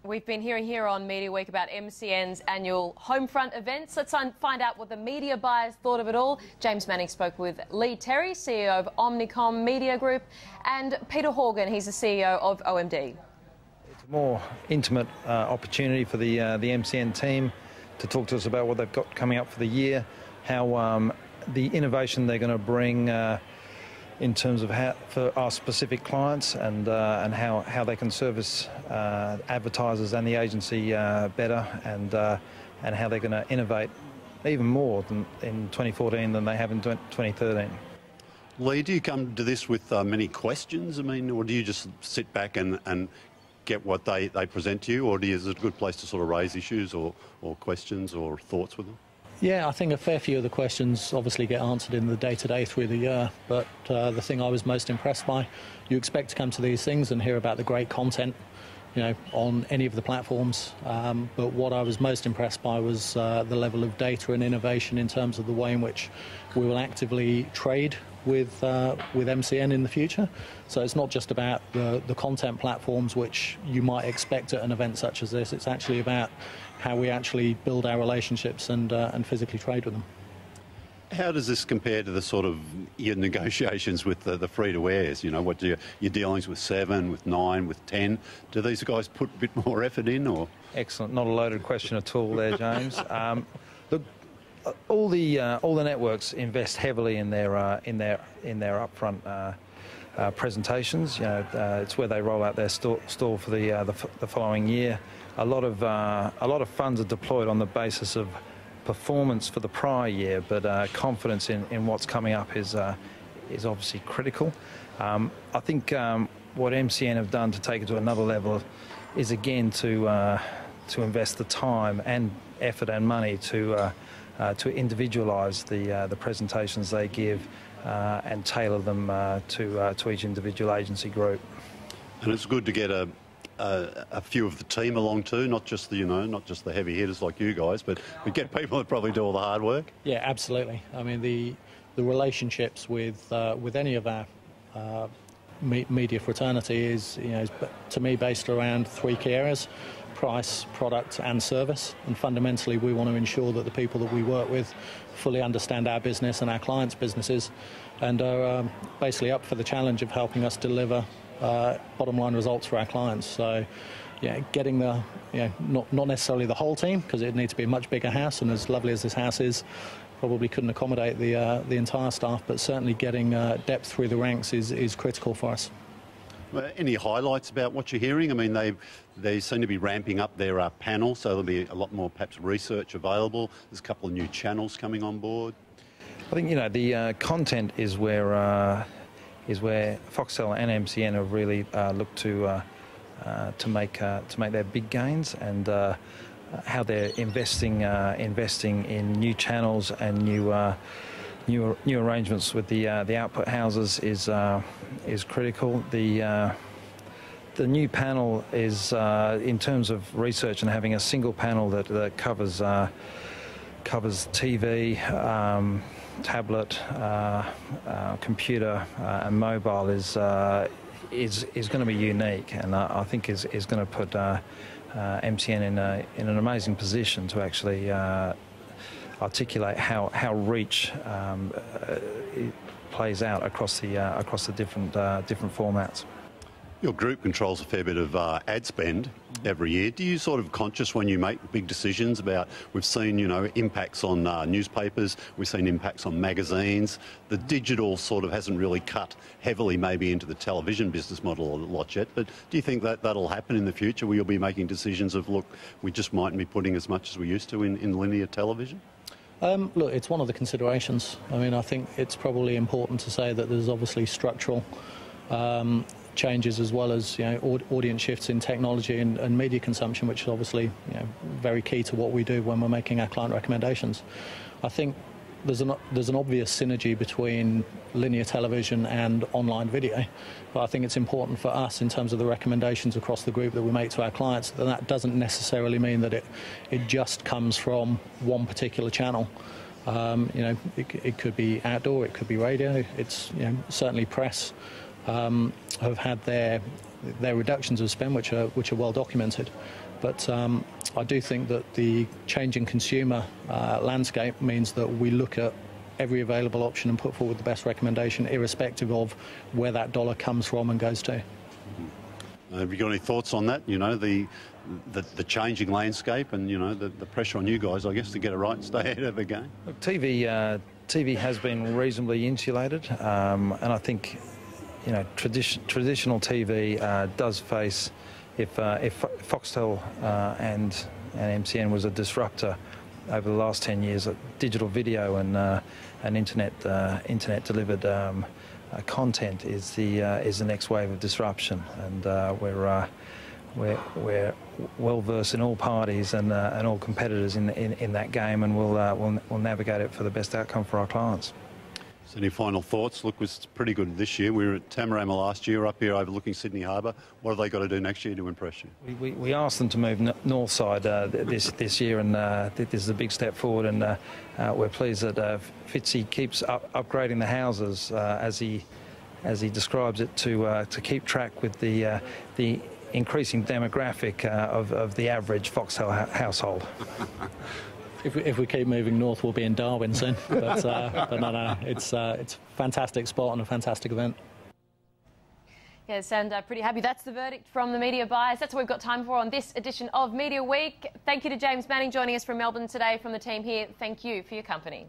We've been hearing here on Media Week about MCN's annual Homefront events. Let's find out what the media buyers thought of it all. James Manning spoke with Lee Terry, CEO of Omnicom Media Group, and Peter Horgan, he's the CEO of OMD. It's a more intimate opportunity for the MCN team to talk to us about what they've got coming up for the year, how the innovation they're going to bring in terms of how, for our specific clients, and how they can service advertisers and the agency better, and how they're going to innovate even more in 2014 than they have in 2013. Lee, do you come to this with many questions? I mean, or do you just sit back and get what they present to you, or is it a good place to sort of raise issues or questions or thoughts with them? Yeah, I think a fair few of the questions obviously get answered in the day-to-day through the year, but the thing I was most impressed by, you expect to come to these things and hear about the great content, you know, on any of the platforms, but what I was most impressed by was the level of data and innovation in terms of the way in which we will actively trade with MCN in the future. So it's not just about the content platforms which you might expect at an event such as this. It's actually about how we actually build our relationships and physically trade with them. How does this compare to the sort of your negotiations with the free-to-airs? You know, what your dealings with 7, with 9, with 10? Do these guys put a bit more effort in, or? Excellent, not a loaded question at all there, James. Look, all the networks invest heavily in their upfront presentations. You know, it's where they roll out their store for the following year. A lot of funds are deployed on the basis of performance for the prior year, but confidence in what's coming up is obviously critical. I think what MCN have done to take it to another level is again to invest the time and effort and money to individualise the presentations they give and tailor them to each individual agency group. And it's good to get a few of the team along too, not just the heavy hitters like you guys, but we get people that probably do all the hard work. Yeah, absolutely. I mean, the relationships with any of our media fraternity is, you know, to me, based around 3 key areas: price, product and service. And fundamentally we want to ensure that the people that we work with fully understand our business and our clients' businesses, and are basically up for the challenge of helping us deliver bottom line results for our clients. So yeah, getting the, you know, not necessarily the whole team, because it needs to be a much bigger house, and as lovely as this house is, probably couldn't accommodate the entire staff, but certainly getting depth through the ranks is critical for us. Well, any highlights about what you're hearing? I mean, they seem to be ramping up their panel, so there'll be a lot more perhaps research available. There's a couple of new channels coming on board. I think, you know, the content is where Foxtel and MCN have really looked to make their big gains, and how they're investing in new channels and new arrangements with the output houses is critical. The new panel is, in terms of research and having a single panel that covers TV, tablet, computer, and mobile is going to be unique, and I think is going to put MCN in an amazing position to actually articulate how reach plays out across the different formats. Your group controls a fair bit of ad spend every year. Do you sort of conscious when you make big decisions about, we've seen, you know, impacts on newspapers, we've seen impacts on magazines. The digital sort of hasn't really cut heavily maybe into the television business model a lot yet, but do you think that that'll happen in the future, where you'll be making decisions of, look, we just mightn't be putting as much as we used to in linear television? Look, it's one of the considerations. I mean, I think it's probably important to say that there's obviously structural changes, as well as, you know, audience shifts in technology and media consumption, which is obviously, you know, very key to what we do when we're making our client recommendations. I think there's an obvious synergy between linear television and online video, but I think it's important for us in terms of the recommendations across the group that we make to our clients, that doesn't necessarily mean that it just comes from one particular channel. You know, it could be outdoor, it could be radio, it's, you know, certainly press. have had their reductions of spend, which are well documented. But I do think that the changing consumer landscape means that we look at every available option and put forward the best recommendation, irrespective of where that dollar comes from and goes to. Have you got any thoughts on that? You know, the changing landscape and, you know, the pressure on you guys, I guess, to get it right and stay ahead of the game? Look, TV has been reasonably insulated, and I think, you know, traditional TV does face, if Foxtel and MCN was a disruptor over the last 10 years, digital video and internet delivered content is the next wave of disruption, and we're well versed in all parties and all competitors in that game, and we'll navigate it for the best outcome for our clients. So any final thoughts? Look, it was pretty good this year. We were at Tamarama last year, up here overlooking Sydney Harbour. What have they got to do next year to impress you? We asked them to move north side this year, and this is a big step forward, and we're pleased that Fitzy keeps upgrading the houses as he describes it to keep track with the increasing demographic of the average Foxtel household. If we keep moving north, we'll be in Darwin soon. But no, it's a fantastic spot and a fantastic event. Yes, and pretty happy. That's the verdict from the media buyers. That's what we've got time for on this edition of Media Week. Thank you to James Manning joining us from Melbourne today from the team here. Thank you for your company.